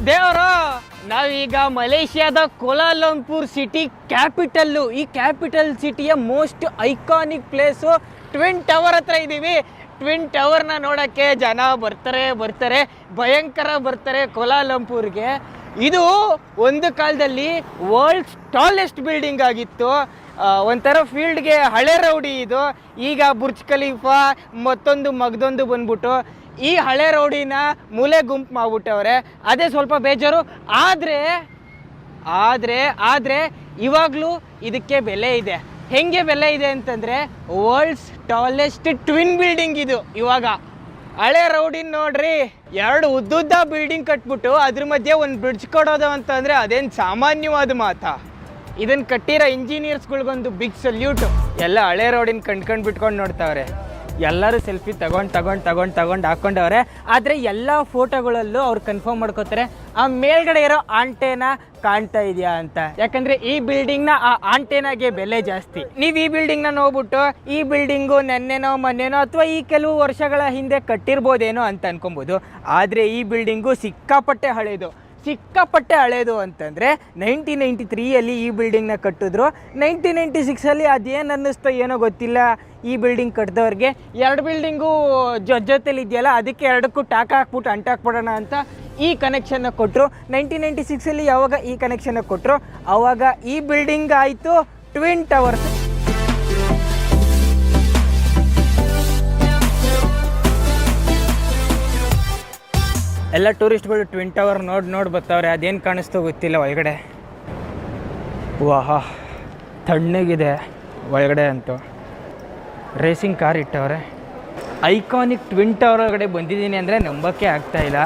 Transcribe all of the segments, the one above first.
ದೇವರು ನಾವೀಗ ಮಲೇಷಿಯಾದ ಕೋಲಾಲಂಪುರ್ city capital. ಈ ಕ್ಯಾಪಿಟಲ್ ಸಿಟಿಯ most iconic place twin tower ಹತ್ರ ಇದ್ದೀವಿ. ಟ್ವಿನ್ ಟವರ್ನ ನೋಡೋಕ್ಕೆ ಜನ ಬರ್ತಾರೆ, ಭಯಂಕರ ಬರ್ತಾರೆ ಕೋಲಾಲಂಪುರ್ಗೆ. ಇದು ಒಂದು ಕಾಲದಲ್ಲಿ ವರ್ಲ್ಡ್ಸ್ ಟಾಲೆಸ್ಟ್ ಬಿಲ್ಡಿಂಗ್ ಆಗಿತ್ತು. ಒಂಥರ ಫೀಲ್ಡ್ಗೆ ಹಳೆ ರೌಡಿ ಇದು. ಈಗ ಬುರ್ಜ್ ಖಲೀಫಾ ಮಗದೊಂದು ಬಂದ್ಬಿಟ್ಟು ಈ ಹಳೆ ರೌಡಿನ ಮೂಲೆ ಗುಂಪು ಮಾಡ್ಬಿಟ್ಟವ್ರೆ. ಅದೇ ಸ್ವಲ್ಪ ಬೇಜಾರು. ಆದರೆ ಇವಾಗಲೂ ಇದಕ್ಕೆ ಬೆಲೆ ಇದೆ. ಹೆಂಗೆ ಬೆಲೆ ಇದೆ ಅಂತಂದರೆ ವರ್ಲ್ಡ್ಸ್ ಟಾಲೆಸ್ಟ್ ಟ್ವಿನ್ ಬಿಲ್ಡಿಂಗ್ ಇದು. ಇವಾಗ ಹಳೆ ರೌಡಿನ ನೋಡ್ರಿ, 2 ಉದ್ದುದ್ದ ಬಿಲ್ಡಿಂಗ್ ಕಟ್ಬಿಟ್ಟು ಅದ್ರ ಮಧ್ಯೆ ಒಂದು ಬ್ರಿಡ್ಜ್ ಕೊಡೋದು ಅಂತಂದರೆ ಅದೇನು ಸಾಮಾನ್ಯವಾದ ಮಾತಾ? ಇದನ್ನು ಕಟ್ಟಿರೋ ಇಂಜಿನಿಯರ್ಸ್ಗಳಿಗೊಂದು ಬಿಗ್ ಸಲ್ಯೂಟು. ಎಲ್ಲ ಹಳೆ ರೋಡಿನ ಕಂಡ್ಕೊಂಡು ಬಿಟ್ಕೊಂಡು ನೋಡ್ತಾವ್ರೆ. ಎಲ್ಲರೂ ಸೆಲ್ಫಿ ತಗೊಂಡು ಹಾಕ್ಕೊಂಡವ್ರೆ. ಆದರೆ ಎಲ್ಲ ಫೋಟೋಗಳಲ್ಲೂ ಅವ್ರು ಕನ್ಫರ್ಮ್ ಮಾಡ್ಕೋತಾರೆ ಆ ಮೇಲ್ಗಡೆ ಇರೋ ಆಂಟೆನ ಕಾಣ್ತಾ ಇದೆಯಾ ಅಂತ. ಯಾಕಂದರೆ ಈ ಬಿಲ್ಡಿಂಗ್ನ ಆ ಆಂಟೆನಾಗೆ ಬೆಲೆ ಜಾಸ್ತಿ. ನೀವು ಈ ಬಿಲ್ಡಿಂಗ್ನ ನೋಡ್ಬಿಟ್ಟು ಈ ಬಿಲ್ಡಿಂಗು ಮೊನ್ನೆನೋ ಅಥವಾ ಈ ಕೆಲವು ವರ್ಷಗಳ ಹಿಂದೆ ಕಟ್ಟಿರ್ಬೋದೇನೋ ಅಂತ ಅನ್ಕೊಬೋದು. ಆದರೆ ಈ ಬಿಲ್ಡಿಂಗು ಸಿಕ್ಕಾಪಟ್ಟೆ ಹಳೇದು ಅಂತಂದರೆ 1993ಯಲ್ಲಿ ಈ ಬಿಲ್ಡಿಂಗ್ನ ಕಟ್ಟಿದ್ರು. 1996ಅಲ್ಲಿ ಅದೇನು ಅನ್ನಿಸ್ತೋ ಏನೋ ಗೊತ್ತಿಲ್ಲ, ಈ ಬಿಲ್ಡಿಂಗ್ ಕಟ್ಟಿದವ್ರಿಗೆ 2 ಬಿಲ್ಡಿಂಗು ಜೊತೆಲಿ ಇದೆಯಲ್ಲ, ಅದಕ್ಕೆ 2ಕ್ಕೂ ಟಾಕ ಹಾಕ್ಬಿಟ್ಟು ಅಂಟಾಕ್ಬಿಡೋಣ ಅಂತ ಈ ಕನೆಕ್ಷನ್ನ ಕೊಟ್ಟರು. 1996ಅಲ್ಲಿ ಯಾವಾಗ ಈ ಕನೆಕ್ಷನ್ನ ಕೊಟ್ಟರು ಆವಾಗ ಈ ಬಿಲ್ಡಿಂಗ್ ಆಯಿತು ಟ್ವಿನ್ ಟವರ್ಸ್. ಎಲ್ಲ ಟೂರಿಸ್ಟ್ಗಳು ಟ್ವಿನ್ ಟವರ್ ನೋಡಿ ಬರ್ತಾವ್ರೆ. ಅದೇನು ಕಾಣಿಸ್ತೋ ಗೊತ್ತಿಲ್ಲ ಒಳಗಡೆ. ವಾಹ್, ತಣ್ಣಗಿದೆ ಒಳಗಡೆ ಅಂತೂ. ರೇಸಿಂಗ್ ಕಾರ್ ಇಟ್ಟವ್ರೆ. ಐಕಾನಿಕ್ ಟ್ವಿನ್ ಟವರ್ ಒಳಗಡೆ ಬಂದಿದ್ದೀನಿ ಅಂದರೆ ನಂಬೋಕ್ಕೆ ಆಗ್ತಾಯಿಲ್ಲ.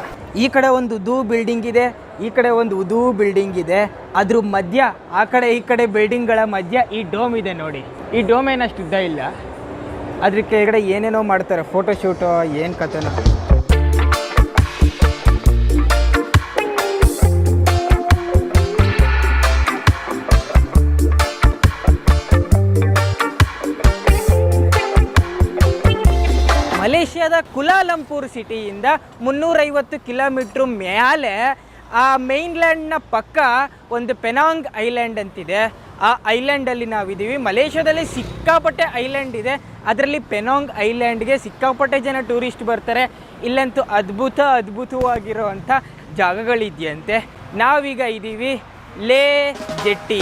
ಈ ಕಡೆ ಒಂದು ಉದ್ದು ಬಿಲ್ಡಿಂಗ್ ಇದೆ, ಈ ಕಡೆ ಒಂದು ಉದ್ದು ಬಿಲ್ಡಿಂಗ್ ಇದೆ. ಅದ್ರ ಮಧ್ಯ ಆ ಕಡೆ ಈ ಕಡೆ ಬಿಲ್ಡಿಂಗ್ಗಳ ಮಧ್ಯ ಈ ಡೋಮ್ ಇದೆ ನೋಡಿ. ಈ ಡೋಮ್ ಏನಷ್ಟು ಉದ್ದ ಇಲ್ಲ, ಅದ್ರ ಕೆಳಗಡೆ ಏನೇನೋ ಮಾಡ್ತಾರೆ, ಫೋಟೋಶೂಟು ಏನು ಕಥೆನೋ. ಮಲೇಷಿಯಾದ ಕುಲಾಲಂಪುರ್ ಸಿಟಿಯಿಂದ 350 ಕಿಲೋಮೀಟ್ರ್ ಮೇಲೆ ಆ ಮೇನ್ಲ್ಯಾಂಡ್ನ ಪಕ್ಕ ಒಂದು ಪೆನಾಂಗ್ ಐಲ್ಯಾಂಡ್ ಅಂತಿದೆ. ಆ ಐಲ್ಯಾಂಡಲ್ಲಿ ನಾವಿದ್ದೀವಿ. ಮಲೇಷ್ಯಾದಲ್ಲಿ ಸಿಕ್ಕಾಪಟ್ಟೆ ಐಲ್ಯಾಂಡ್ ಇದೆ, ಅದರಲ್ಲಿ ಪೆನಾಂಗ್ ಐಲ್ಯಾಂಡ್ಗೆ ಸಿಕ್ಕಾಪಟ್ಟೆ ಜನ ಟೂರಿಸ್ಟ್ ಬರ್ತಾರೆ. ಇಲ್ಲಂತೂ ಅದ್ಭುತವಾಗಿರೋವಂಥ ಜಾಗಗಳಿದೆಯಂತೆ. ನಾವೀಗ ಇದ್ದೀವಿ ಲೇ ಜೆಟ್ಟಿ.